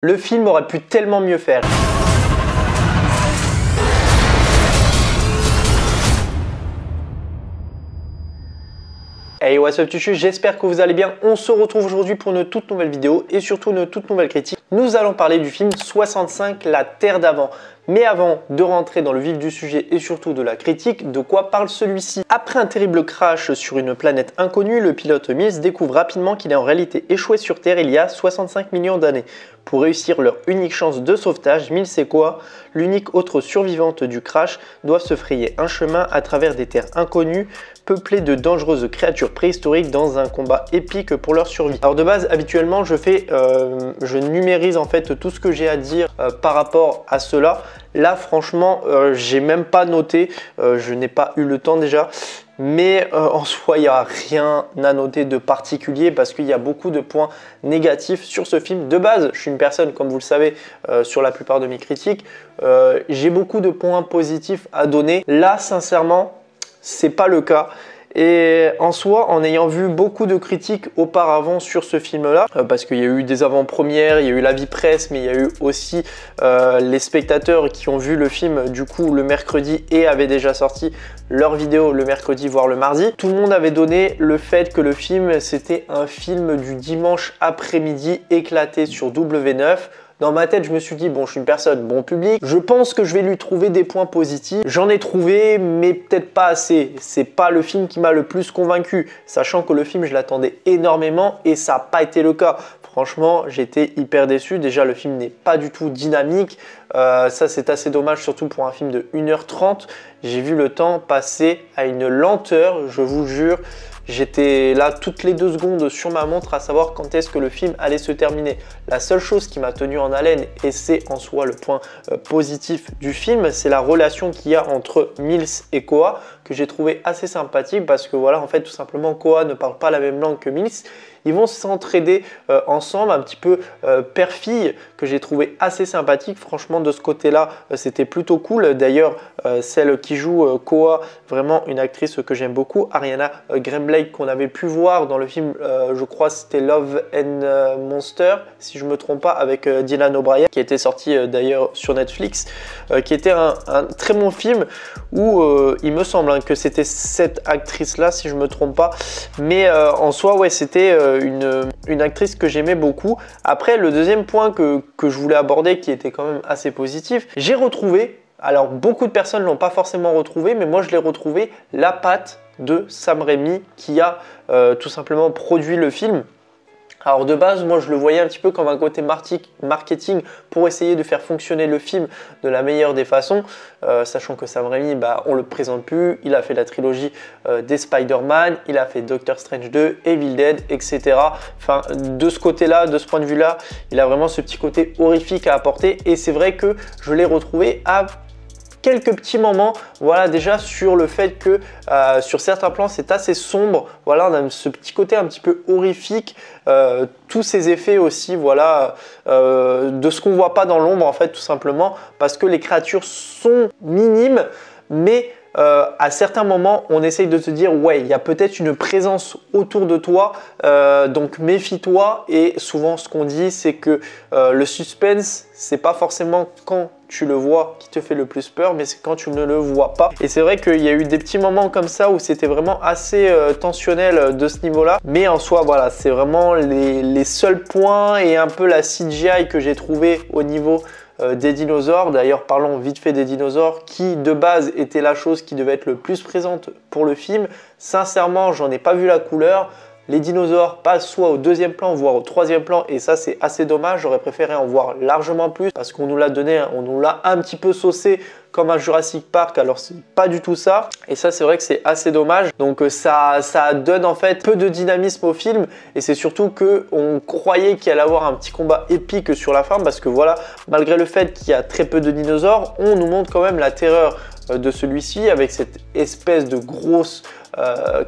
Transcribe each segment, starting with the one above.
Le film aurait pu tellement mieux faire. Hey, what's up Tuchu, j'espère que vous allez bien. On se retrouve aujourd'hui pour une toute nouvelle vidéo et surtout une toute nouvelle critique. Nous allons parler du film 65, La Terre d'avant. Mais avant de rentrer dans le vif du sujet et surtout de la critique, de quoi parle celui-ci? Après un terrible crash sur une planète inconnue, le pilote Mills découvre rapidement qu'il est en réalité échoué sur Terre il y a 65 millions d'années. Pour réussir leur unique chance de sauvetage, Mills et Koa, l'unique autre survivante du crash, doivent se frayer un chemin à travers des terres inconnues, peuplées de dangereuses créatures préhistoriques dans un combat épique pour leur survie. Alors de base, habituellement, je numérise en fait tout ce que j'ai à dire par rapport à cela. Là, franchement, j'ai même pas noté, je n'ai pas eu le temps déjà. Mais en soi, il n'y a rien à noter de particulier parce qu'il y a beaucoup de points négatifs sur ce film. De base, je suis une personne, comme vous le savez, sur la plupart de mes critiques, j'ai beaucoup de points positifs à donner. Là, sincèrement, c'est pas le cas. Et en soi, en ayant vu beaucoup de critiques auparavant sur ce film-là, parce qu'il y a eu des avant-premières, il y a eu l'avis presse, mais il y a eu aussi les spectateurs qui ont vu le film du coup le mercredi et avaient déjà sorti leur vidéo le mercredi voire le mardi. Tout le monde avait donné le fait que le film c'était un film du dimanche après-midi éclaté sur W9. Dans ma tête, je me suis dit, bon, je suis une personne bon public, je pense que je vais lui trouver des points positifs. J'en ai trouvé, mais peut-être pas assez. C'est pas le film qui m'a le plus convaincu, sachant que le film, je l'attendais énormément et ça n'a pas été le cas. Franchement, j'étais hyper déçu. Déjà, le film n'est pas du tout dynamique. Ça, c'est assez dommage, surtout pour un film de 1h30. J'ai vu le temps passer à une lenteur, je vous jure. J'étais là toutes les 2 secondes sur ma montre à savoir quand est-ce que le film allait se terminer. La seule chose qui m'a tenu en haleine, et c'est en soi le point positif du film, c'est la relation qu'il y a entre Mills et Koa, que j'ai trouvé assez sympathique parce que voilà, en fait, tout simplement, Koa ne parle pas la même langue que Mills. Ils vont s'entraider ensemble, un petit peu père-fille, que j'ai trouvé assez sympathique. Franchement, de ce côté-là, c'était plutôt cool. D'ailleurs, celle qui joue Koa, vraiment une actrice que j'aime beaucoup, Ariana Greenblatt, qu'on avait pu voir dans le film, je crois c'était Love and Monster, si je ne me trompe pas, avec Dylan O'Brien, qui était sorti d'ailleurs sur Netflix, qui était un très bon film où il me semble que c'était cette actrice-là, si je ne me trompe pas. Mais en soi, ouais, c'était une actrice que j'aimais beaucoup. Après, le deuxième point que je voulais aborder, qui était quand même assez positif, j'ai retrouvé, alors beaucoup de personnes ne l'ont pas forcément retrouvé, mais moi je l'ai retrouvé, la patte de Sam Raimi qui a tout simplement produit le film. Alors de base, moi je le voyais un petit peu comme un côté marketing pour essayer de faire fonctionner le film de la meilleure des façons, sachant que Sam Raimi, on le présente plus, il a fait la trilogie des Spider-Man, il a fait Doctor Strange 2, Evil Dead, etc. Enfin, de ce côté-là, de ce point de vue-là, il a vraiment ce petit côté horrifique à apporter et c'est vrai que je l'ai retrouvé à quelques petits moments, voilà, déjà sur le fait que sur certains plans c'est assez sombre, voilà, on a ce petit côté un petit peu horrifique, tous ces effets aussi, voilà, de ce qu'on voit pas dans l'ombre en fait, tout simplement parce que les créatures sont minimes, mais à certains moments, on essaye de te dire ouais, il y a peut-être une présence autour de toi, donc méfie-toi. Et souvent, ce qu'on dit, c'est que le suspense, c'est pas forcément quand tu le vois qui te fait le plus peur, mais c'est quand tu ne le vois pas. Et c'est vrai qu'il y a eu des petits moments comme ça où c'était vraiment assez tensionnel de ce niveau-là. Mais en soi, voilà, c'est vraiment les seuls points et un peu la CGI que j'ai trouvé au niveau des dinosaures. D'ailleurs, parlons vite fait des dinosaures qui de base était la chose qui devait être le plus présente pour le film. Sincèrement, j'en ai pas vu la couleur. Les dinosaures passent soit au 2e plan, voire au 3e plan, et ça c'est assez dommage. J'aurais préféré en voir largement plus parce qu'on nous l'a donné, on nous l'a un petit peu saucé comme un Jurassic Park, alors c'est pas du tout ça. Et ça c'est vrai que c'est assez dommage. Donc ça donne en fait peu de dynamisme au film et c'est surtout que on croyait qu'il allait avoir un petit combat épique sur la fin parce que voilà, malgré le fait qu'il y a très peu de dinosaures, on nous montre quand même la terreur de celui-ci avec cette espèce de grosse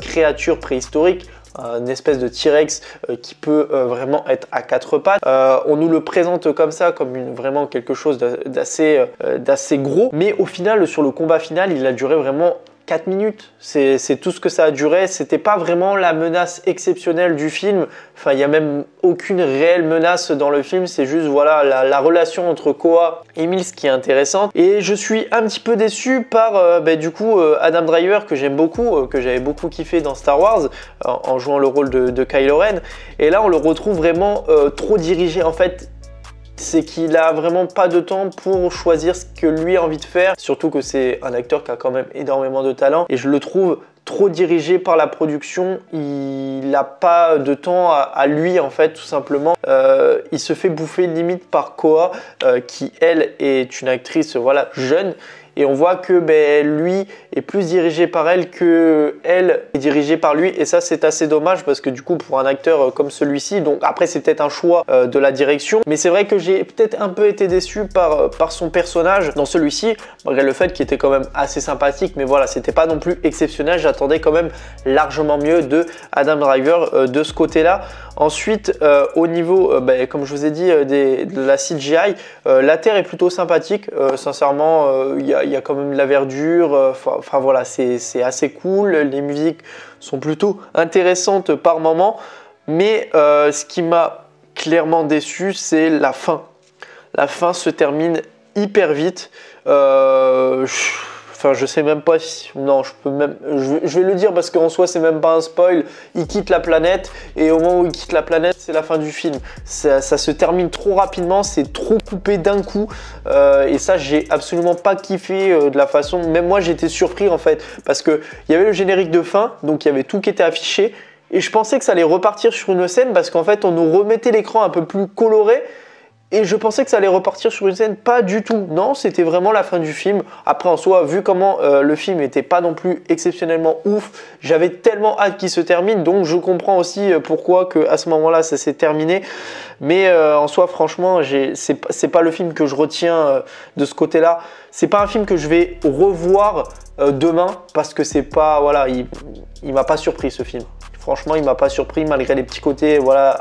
créature préhistorique. Une espèce de T-Rex qui peut vraiment être à 4 pattes. On nous le présente comme ça, comme vraiment quelque chose d'assez gros. Mais au final, sur le combat final, il a duré vraiment 4 minutes, c'est tout ce que ça a duré. C'était pas vraiment la menace exceptionnelle du film. Enfin, il n'y a même aucune réelle menace dans le film. C'est juste voilà la relation entre Koa et Mills qui est intéressante. Et je suis un petit peu déçu par du coup Adam Driver que j'aime beaucoup, que j'avais beaucoup kiffé dans Star Wars en jouant le rôle de Kylo Ren. Et là, on le retrouve vraiment trop dirigé en fait. C'est qu'il a vraiment pas de temps pour choisir ce que lui a envie de faire. Surtout que c'est un acteur qui a quand même énormément de talent. Et je le trouve trop dirigé par la production. Il n'a pas de temps à lui en fait, tout simplement. Il se fait bouffer limite par Koa, qui elle est une actrice voilà jeune. Et on voit que lui est plus dirigé par elle que elle est dirigée par lui. Et ça, c'est assez dommage parce que du coup, pour un acteur comme celui-ci, donc après, c'est peut-être un choix de la direction. Mais c'est vrai que j'ai peut-être un peu été déçu par son personnage dans celui-ci, malgré le fait qu'il était quand même assez sympathique. Mais voilà, c'était pas non plus exceptionnel. J'attendais quand même largement mieux de Adam Driver de ce côté-là. Ensuite, au niveau, comme je vous ai dit, de la CGI, la Terre est plutôt sympathique. Sincèrement, il y a quand même de la verdure. Enfin voilà, c'est assez cool. Les musiques sont plutôt intéressantes par moment. Mais ce qui m'a clairement déçu, c'est la fin. La fin se termine hyper vite. Enfin, je sais même pas si... Non, je peux même... Je vais le dire parce qu'en soi, c'est même pas un spoil. Il quitte la planète et au moment où il quitte la planète, c'est la fin du film. Ça se termine trop rapidement, c'est trop coupé d'un coup. Et ça, j'ai absolument pas kiffé de la façon... Même moi, j'étais surpris en fait. Parce qu'il y avait le générique de fin, donc il y avait tout qui était affiché. Et je pensais que ça allait repartir sur une scène parce qu'en fait, on nous remettait l'écran un peu plus coloré. Et je pensais que ça allait repartir sur une scène, pas du tout. Non, c'était vraiment la fin du film. Après, en soi, vu comment le film n'était pas non plus exceptionnellement ouf, j'avais tellement hâte qu'il se termine. Donc, je comprends aussi pourquoi à ce moment-là, ça s'est terminé. Mais en soi, franchement, c'est pas le film que je retiens de ce côté-là. C'est pas un film que je vais revoir demain parce que c'est pas, voilà, il m'a pas surpris ce film. Franchement, il m'a pas surpris malgré les petits côtés, voilà,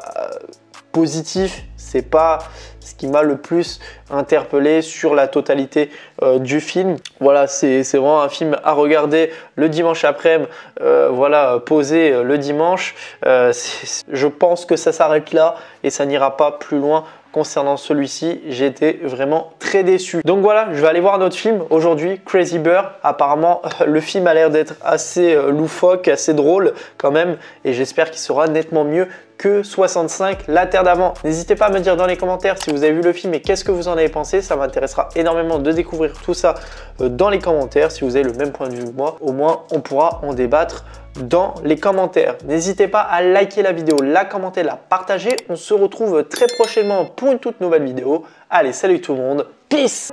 positifs. C'est pas ce qui m'a le plus interpellé sur la totalité du film. Voilà, c'est vraiment un film à regarder le dimanche après-midi, voilà, posé le dimanche. Je pense que ça s'arrête là et ça n'ira pas plus loin. Concernant celui-ci, j'ai été vraiment très déçu. Donc voilà, je vais aller voir notre film aujourd'hui, Crazy Bird. Apparemment, le film a l'air d'être assez loufoque, assez drôle quand même. Et j'espère qu'il sera nettement mieux que 65, la Terre d'avant. N'hésitez pas à me dire dans les commentaires si vous avez vu le film et qu'est-ce que vous en avez pensé. Ça m'intéressera énormément de découvrir tout ça dans les commentaires. Si vous avez le même point de vue que moi, au moins on pourra en débattre dans les commentaires. N'hésitez pas à liker la vidéo, la commenter, la partager. On se retrouve très prochainement pour une toute nouvelle vidéo. Allez, salut tout le monde. Peace!